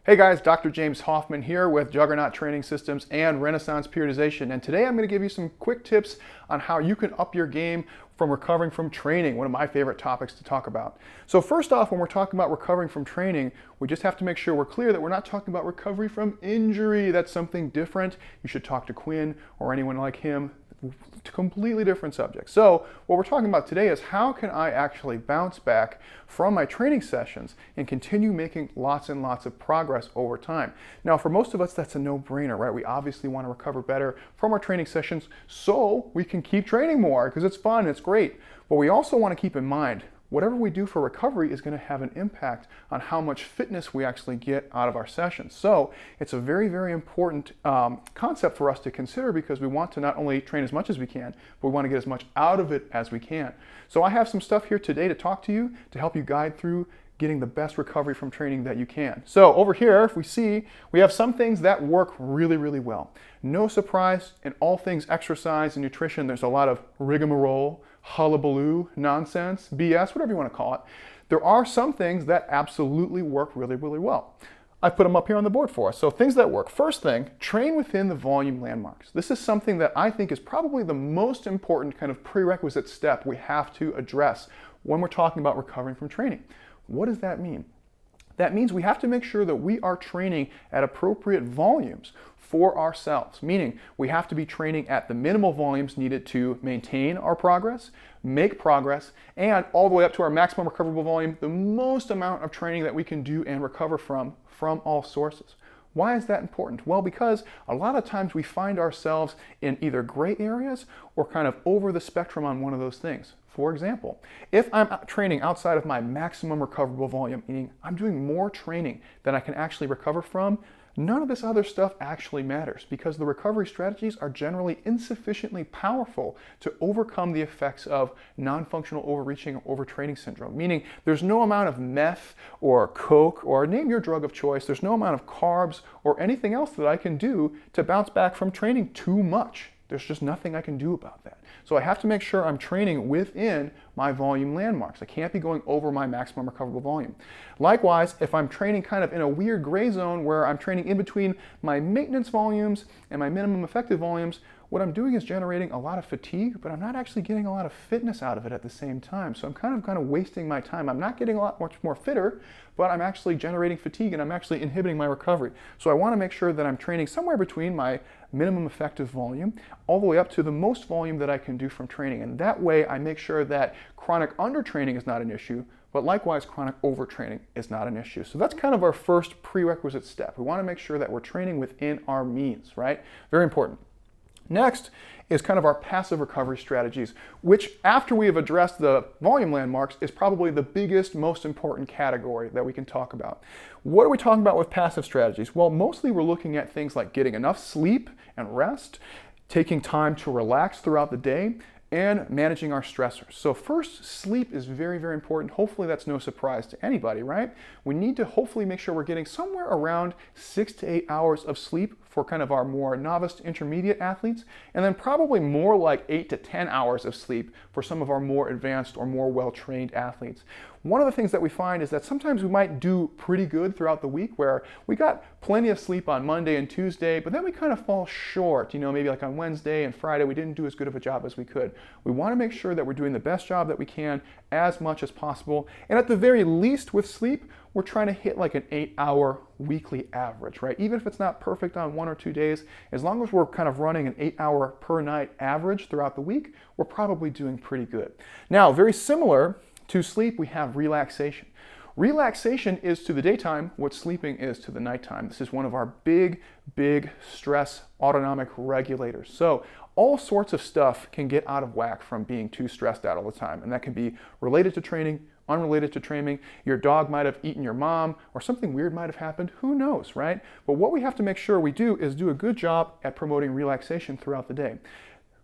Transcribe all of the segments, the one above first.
Hey guys, Dr. James Hoffman here with Juggernaut Training Systems and Renaissance Periodization, and today I'm going to give you some quick tips on how you can up your game from recovering from training, one of my favorite topics to talk about. So first off, when we're talking about recovering from training, we just have to make sure we're clear that we're not talking about recovery from injury. That's something different. You should talk to Quinn or anyone like him. Completely different subject. So what we're talking about today is how can I actually bounce back from my training sessions and continue making lots and lots of progress over time. Now for most of us that's a no-brainer, right? We obviously want to recover better from our training sessions so we can keep training more because it's fun, it's great. But we also want to keep in mind whatever we do for recovery is going to have an impact on how much fitness we actually get out of our sessions. So it's a very, very important concept for us to consider because we want to not only train as much as we can, but we want to get as much out of it as we can. So I have some stuff here today to talk to you to help you guide through getting the best recovery from training that you can. So over here, if we see, we have some things that work really, really well. No surprise, in all things exercise and nutrition, there's a lot of rigmarole, hullabaloo, nonsense, BS, whatever you want to call it. There are some things that absolutely work really, really well. I put them up here on the board for us. So things that work. First thing, train within the volume landmarks. This is something that I think is probably the most important kind of prerequisite step we have to address when we're talking about recovering from training. What does that mean? That means we have to make sure that we are training at appropriate volumes for ourselves, meaning we have to be training at the minimal volumes needed to maintain our progress, make progress, and all the way up to our maximum recoverable volume, the most amount of training that we can do and recover from all sources. Why is that important? Well, because a lot of times we find ourselves in either gray areas or kind of over the spectrum on one of those things. For example, if I'm training outside of my maximum recoverable volume, meaning I'm doing more training than I can actually recover from, none of this other stuff actually matters because the recovery strategies are generally insufficiently powerful to overcome the effects of non-functional overreaching or overtraining syndrome, meaning there's no amount of meth or coke or name your drug of choice, there's no amount of carbs or anything else that I can do to bounce back from training too much. There's just nothing I can do about that. So I have to make sure I'm training within my volume landmarks. I can't be going over my maximum recoverable volume. Likewise, if I'm training kind of in a weird gray zone where I'm training in between my maintenance volumes and my minimum effective volumes, what I'm doing is generating a lot of fatigue, but I'm not actually getting a lot of fitness out of it at the same time. So I'm kind of wasting my time. I'm not getting much more fitter, but I'm actually generating fatigue and I'm actually inhibiting my recovery. So I want to make sure that I'm training somewhere between my minimum effective volume all the way up to the most volume that I can do from training. And that way I make sure that chronic undertraining is not an issue, but likewise chronic overtraining is not an issue. So that's kind of our first prerequisite step. We want to make sure that we're training within our means, right? Very important. Next is kind of our passive recovery strategies, which after we have addressed the volume landmarks is probably the biggest, most important category that we can talk about. What are we talking about with passive strategies? Well, mostly we're looking at things like getting enough sleep and rest, taking time to relax throughout the day, and managing our stressors. So first, sleep is very, very important. Hopefully that's no surprise to anybody, right? We need to hopefully make sure we're getting somewhere around 6 to 8 hours of sleep for kind of our more novice to intermediate athletes, and then probably more like 8 to 10 hours of sleep for some of our more advanced or more well-trained athletes. One of the things that we find is that sometimes we might do pretty good throughout the week where we got plenty of sleep on Monday and Tuesday, but then we kind of fall short, maybe like on Wednesday and Friday we didn't do as good of a job as we could. We want to make sure that we're doing the best job that we can as much as possible, and at the very least with sleep, we're trying to hit like an 8-hour weekly average, right? Even if it's not perfect on 1 or 2 days, as long as we're kind of running an 8-hour per night average throughout the week, we're probably doing pretty good. Now, very similar to sleep, we have relaxation. Relaxation is to the daytime what sleeping is to the nighttime. This is one of our big, big stress autonomic regulators. So all sorts of stuff can get out of whack from being too stressed out all the time. And that can be related to training, unrelated to training. Your dog might have eaten your mom or something weird might have happened. Who knows, right? But what we have to make sure we do is do a good job at promoting relaxation throughout the day.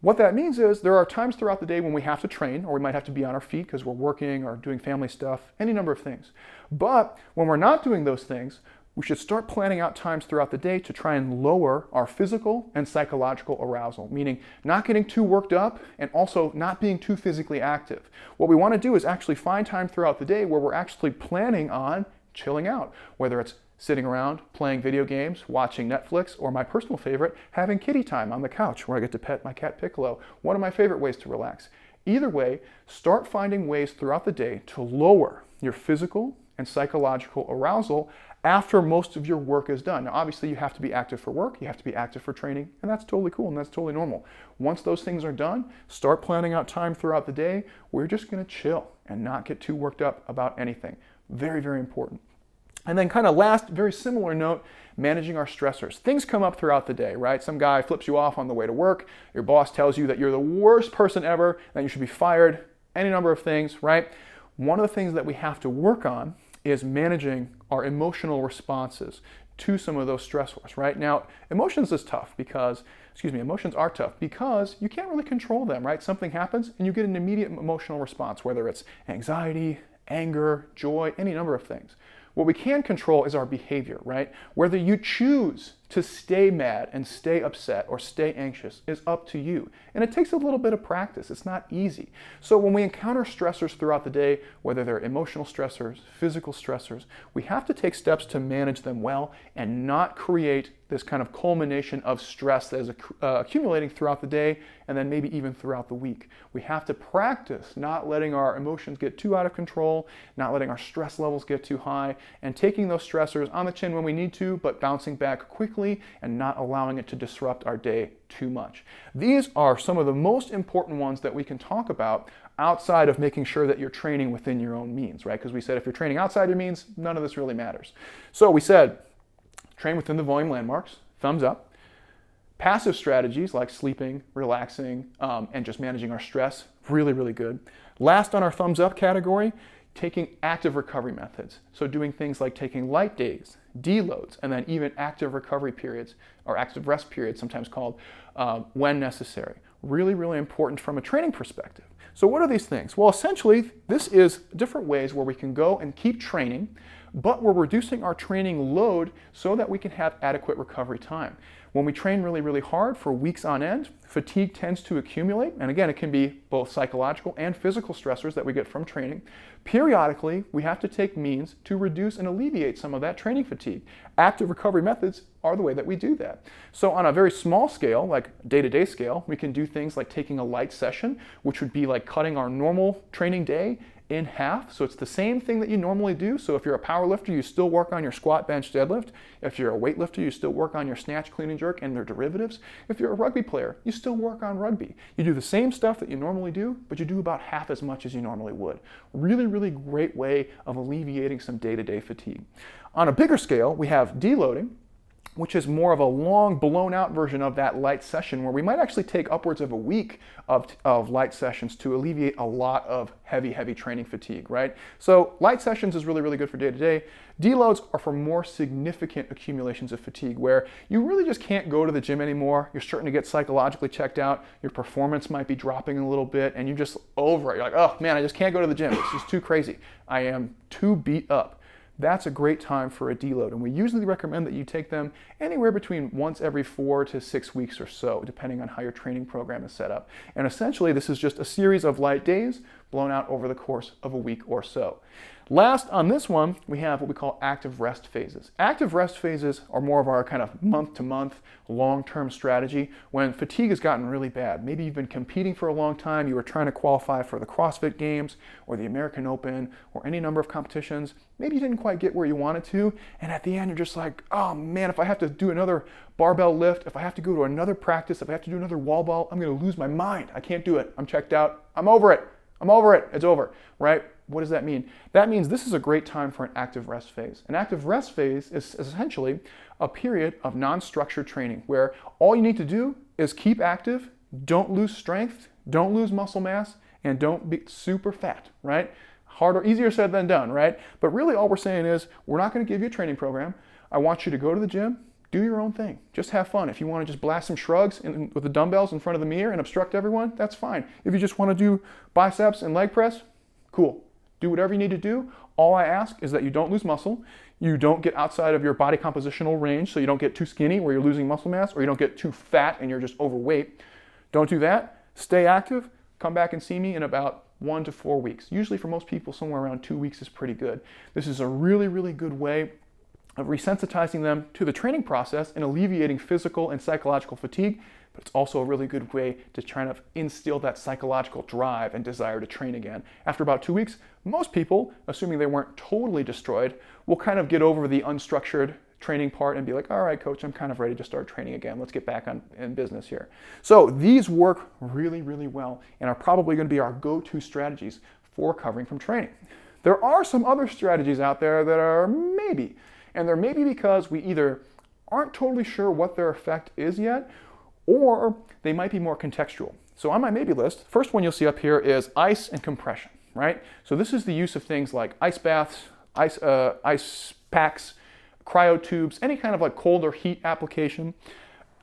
What that means is there are times throughout the day when we have to train or we might have to be on our feet because we're working or doing family stuff, any number of things. But when we're not doing those things, we should start planning out times throughout the day to try and lower our physical and psychological arousal, meaning not getting too worked up and also not being too physically active. What we want to do is actually find time throughout the day where we're actually planning on chilling out, whether it's Sitting around, playing video games, watching Netflix, or my personal favorite, having kitty time on the couch where I get to pet my cat Piccolo. One of my favorite ways to relax. Either way, start finding ways throughout the day to lower your physical and psychological arousal after most of your work is done. Now, obviously, you have to be active for work, you have to be active for training, and that's totally cool and that's totally normal. Once those things are done, start planning out time throughout the day where you're just gonna chill and not get too worked up about anything. Very, very important. And then kind of last, very similar note, managing our stressors. Things come up throughout the day, right? Some guy flips you off on the way to work, your boss tells you that you're the worst person ever, that you should be fired, any number of things, right? One of the things that we have to work on is managing our emotional responses to some of those stressors, right? Now, emotions are tough because you can't really control them, right? Something happens and you get an immediate emotional response, whether it's anxiety, anger, joy, any number of things. What we can control is our behavior, right? Whether you choose to stay mad and stay upset or stay anxious is up to you. And it takes a little bit of practice. It's not easy. So when we encounter stressors throughout the day, whether they're emotional stressors, physical stressors, we have to take steps to manage them well and not create this kind of culmination of stress that is accumulating throughout the day and then maybe even throughout the week. We have to practice not letting our emotions get too out of control, not letting our stress levels get too high, and taking those stressors on the chin when we need to, but bouncing back quickly and not allowing it to disrupt our day too much. These are some of the most important ones that we can talk about outside of making sure that you're training within your own means, right? Because we said if you're training outside your means, none of this really matters. So we said, train within the volume landmarks, thumbs up. Passive strategies like sleeping, relaxing, and just managing our stress, really, really good. Last on our thumbs up category, taking active recovery methods. So doing things like taking light days, deloads, and then even active recovery periods, or active rest periods, sometimes called, when necessary. Really, really important from a training perspective. So what are these things? Well, essentially, this is different ways where we can go and keep training, but we're reducing our training load so that we can have adequate recovery time. When we train really, really hard for weeks on end, fatigue tends to accumulate. And again, it can be both psychological and physical stressors that we get from training. Periodically, we have to take means to reduce and alleviate some of that training fatigue. Active recovery methods are the way that we do that. So on a very small scale, like day-to-day scale, we can do things like taking a light session, which would be like cutting our normal training day in half. So it's the same thing that you normally do. So if you're a power lifter, you still work on your squat, bench, deadlift. If you're a weightlifter, you still work on your snatch, clean and jerk and their derivatives. If you're a rugby player, you still work on rugby. You do the same stuff that you normally do, but you do about half as much as you normally would. Really, really great way of alleviating some day-to-day fatigue. On a bigger scale, we have deloading, which is more of a long, blown out version of that light session where we might actually take upwards of a week of light sessions to alleviate a lot of heavy training fatigue, right? So light sessions is really, really good for day to day. Deloads are for more significant accumulations of fatigue where you really just can't go to the gym anymore. You're starting to get psychologically checked out. Your performance might be dropping a little bit and you're just over it. You're like, oh man, I just can't go to the gym. It's just too crazy. I am too beat up. That's a great time for a deload. And we usually recommend that you take them anywhere between once every 4 to 6 weeks or so, depending on how your training program is set up. And essentially, this is just a series of light days blown out over the course of a week or so. Last on this one, we have what we call active rest phases. Active rest phases are more of our kind of month-to-month, long-term strategy when fatigue has gotten really bad. Maybe you've been competing for a long time, you were trying to qualify for the CrossFit Games or the American Open or any number of competitions. Maybe you didn't quite get where you wanted to, and at the end you're just like, oh man, if I have to do another barbell lift, if I have to go to another practice, if I have to do another wall ball, I'm gonna lose my mind. I can't do it. I'm checked out. I'm over it. It's over, right? What does that mean? That means this is a great time for an active rest phase. An active rest phase is essentially a period of non-structured training where all you need to do is keep active, don't lose strength, don't lose muscle mass, and don't be super fat, right? Harder, easier said than done, right? But really all we're saying is we're not going to give you a training program. I want you to go to the gym, do your own thing. Just have fun. If you want to just blast some shrugs with the dumbbells in front of the mirror and obstruct everyone, that's fine. If you just want to do biceps and leg press, cool. Do whatever you need to do. All I ask is that you don't lose muscle, you don't get outside of your body compositional range, so you don't get too skinny where you're losing muscle mass, or you don't get too fat and you're just overweight. Don't do that. Stay active. Come back and see me in about 1 to 4 weeks. Usually for most people, somewhere around 2 weeks is pretty good. This is a really, really good way of resensitizing them to the training process and alleviating physical and psychological fatigue, but it's also a really good way to try to instill that psychological drive and desire to train again. After about 2 weeks, most people, assuming they weren't totally destroyed, will kind of get over the unstructured training part and be like, all right, coach, I'm kind of ready to start training again. Let's get back in business here. So these work really, really well and are probably going to be our go-to strategies for recovering from training. There are some other strategies out there that are maybe, and they're maybe because we either aren't totally sure what their effect is yet, or they might be more contextual. So on my maybe list, first one you'll see up here is ice and compression, right? So this is the use of things like ice baths, ice packs, cryo tubes, any kind of like cold or heat application,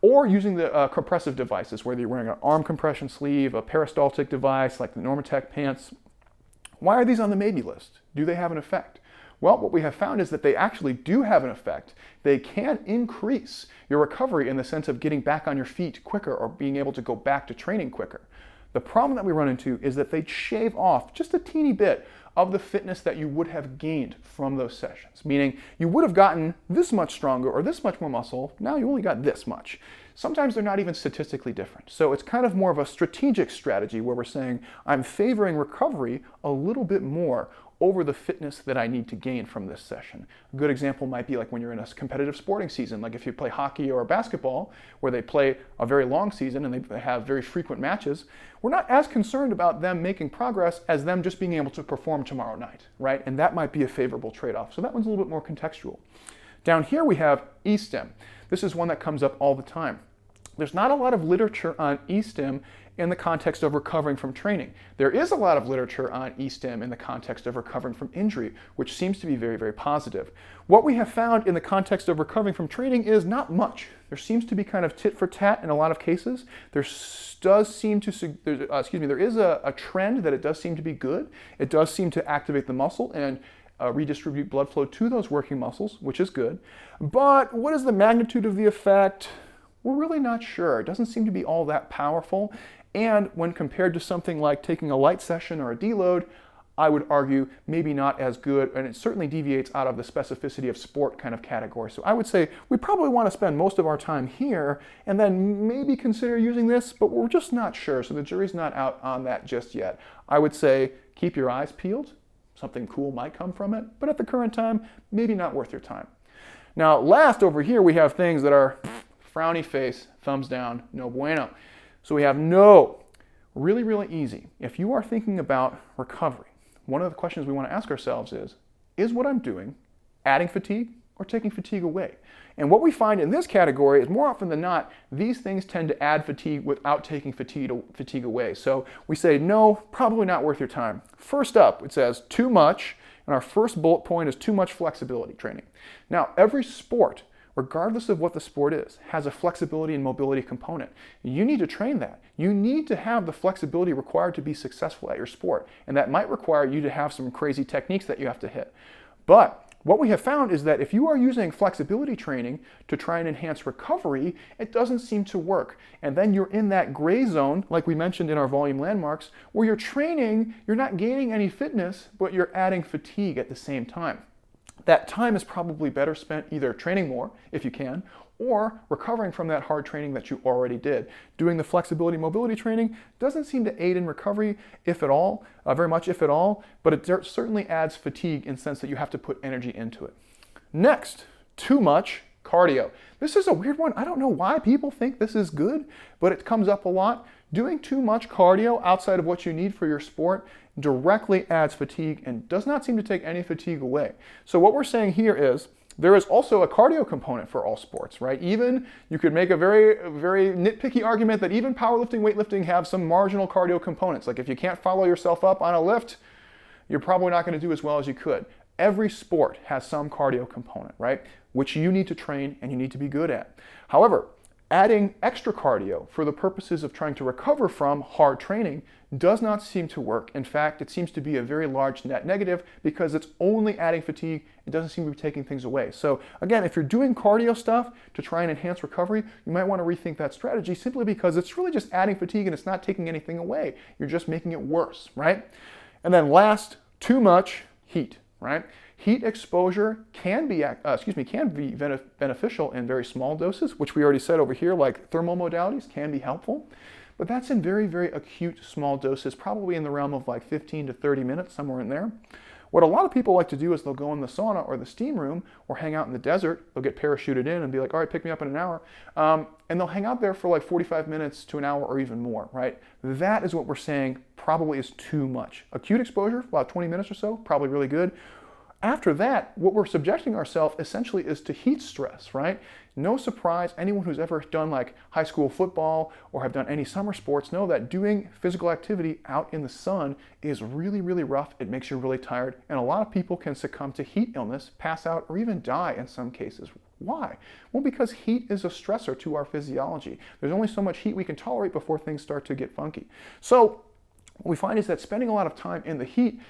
or using the compressive devices, whether you're wearing an arm compression sleeve, a peristaltic device like the Normatec pants. Why are these on the maybe list? Do they have an effect? Well, what we have found is that they actually do have an effect. They can increase your recovery in the sense of getting back on your feet quicker or being able to go back to training quicker. The problem that we run into is that they shave off just a teeny bit of the fitness that you would have gained from those sessions, meaning you would have gotten this much stronger or this much more muscle, now you only got this much. Sometimes they're not even statistically different. So it's kind of more of a strategic strategy where we're saying, I'm favoring recovery a little bit more over the fitness that I need to gain from this session. A good example might be like when you're in a competitive sporting season, like if you play hockey or basketball, where they play a very long season and they have very frequent matches, we're not as concerned about them making progress as them just being able to perform tomorrow night, right? And that might be a favorable trade-off. So that one's a little bit more contextual. Down here we have E-stim. This is one that comes up all the time. There's not a lot of literature on E-stim in the context of recovering from training. There is a lot of literature on E-stim in the context of recovering from injury, which seems to be very, very positive. What we have found in the context of recovering from training is not much. There seems to be kind of tit for tat in a lot of cases. There is a trend that it does seem to be good. It does seem to activate the muscle and redistribute blood flow to those working muscles, which is good. But what is the magnitude of the effect? We're really not sure. It doesn't seem to be all that powerful. And when compared to something like taking a light session or a deload, I would argue maybe not as good, and it certainly deviates out of the specificity of sport kind of category. So I would say we probably want to spend most of our time here and then maybe consider using this, but we're just not sure. So the jury's not out on that just yet. I would say keep your eyes peeled. Something cool might come from it, but at the current time, maybe not worth your time. Now, last over here, we have things that are frowny face, thumbs down, no bueno. So we have no, really, really easy. If you are thinking about recovery, one of the questions we want to ask ourselves is what I'm doing adding fatigue or taking fatigue away? And what we find in this category is more often than not, these things tend to add fatigue without taking fatigue away. So we say, no, probably not worth your time. First up, it says too much, and our first bullet point is too much flexibility training. Now, every sport, regardless of what the sport is, has a flexibility and mobility component. You need to train that. You need to have the flexibility required to be successful at your sport. And that might require you to have some crazy techniques that you have to hit. But what we have found is that if you are using flexibility training to try and enhance recovery, it doesn't seem to work. And then you're in that gray zone, like we mentioned in our volume landmarks, where you're training, you're not gaining any fitness, but you're adding fatigue at the same time. That time is probably better spent either training more, if you can, or recovering from that hard training that you already did. Doing the flexibility mobility training doesn't seem to aid in recovery, if at all, very much if at all, but it certainly adds fatigue in the sense that you have to put energy into it. Next, too much cardio. This is a weird one. I don't know why people think this is good, but it comes up a lot. Doing too much cardio outside of what you need for your sport directly adds fatigue and does not seem to take any fatigue away. So what we're saying here is there is also a cardio component for all sports, right? Even you could make a very, very nitpicky argument that even powerlifting, weightlifting have some marginal cardio components. Like if you can't follow yourself up on a lift, you're probably not going to do as well as you could. Every sport has some cardio component, right? Which you need to train and you need to be good at. However, adding extra cardio for the purposes of trying to recover from hard training does not seem to work. In fact, it seems to be a very large net negative because it's only adding fatigue. It doesn't seem to be taking things away. So again, if you're doing cardio stuff to try and enhance recovery, you might want to rethink that strategy simply because it's really just adding fatigue and it's not taking anything away. You're just making it worse, right? And then last, too much heat. right? Heat exposure can be beneficial in very small doses, which we already said over here, like thermal modalities can be helpful. But that's in very, very acute small doses, probably in the realm of like 15 to 30 minutes, somewhere in there. What a lot of people like to do is they'll go in the sauna or the steam room or hang out in the desert. They'll get parachuted in and be like, all right, pick me up in an hour. And they'll hang out there for like 45 minutes to an hour or even more, right? That is what we're saying probably is too much. Acute exposure, about 20 minutes or so, probably really good. After that, what we're subjecting ourselves essentially is to heat stress, right? No surprise, anyone who's ever done like high school football or have done any summer sports know that doing physical activity out in the sun is really, really rough. It makes you really tired, and a lot of people can succumb to heat illness, pass out, or even die in some cases. Why? Well, because heat is a stressor to our physiology. There's only so much heat we can tolerate before things start to get funky. So what we find is that spending a lot of time in the heat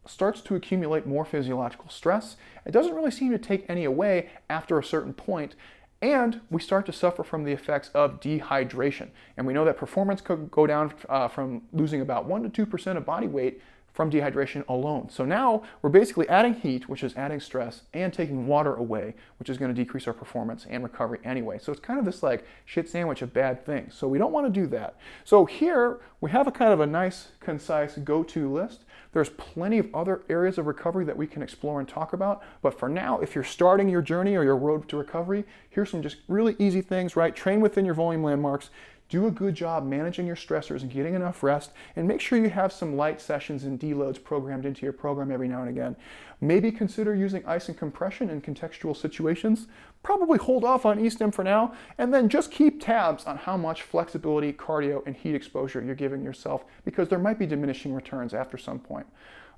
starts to accumulate more physiological stress. It doesn't really seem to take any away after a certain point, and we start to suffer from the effects of dehydration. And we know that performance could go down from losing about 1 to 2% of body weight from dehydration alone. So now we're basically adding heat, which is adding stress, and taking water away, which is going to decrease our performance and recovery anyway. So it's kind of this like shit sandwich of bad things. So we don't want to do that. So here we have a kind of a nice, concise go-to list. There's plenty of other areas of recovery that we can explore and talk about. But for now, if you're starting your journey or your road to recovery, here's some just really easy things, right? Train within your volume landmarks. Do a good job managing your stressors and getting enough rest, and make sure you have some light sessions and deloads programmed into your program every now and again. Maybe consider using ice and compression in contextual situations. Probably hold off on E-stim for now, and then just keep tabs on how much flexibility, cardio, and heat exposure you're giving yourself, because there might be diminishing returns after some point.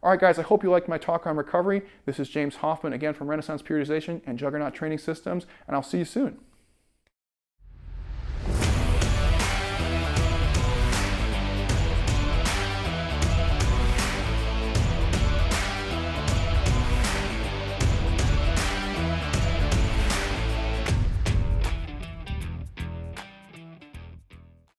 All right, guys, I hope you liked my talk on recovery. This is James Hoffmann, again from Renaissance Periodization and Juggernaut Training Systems, and I'll see you soon.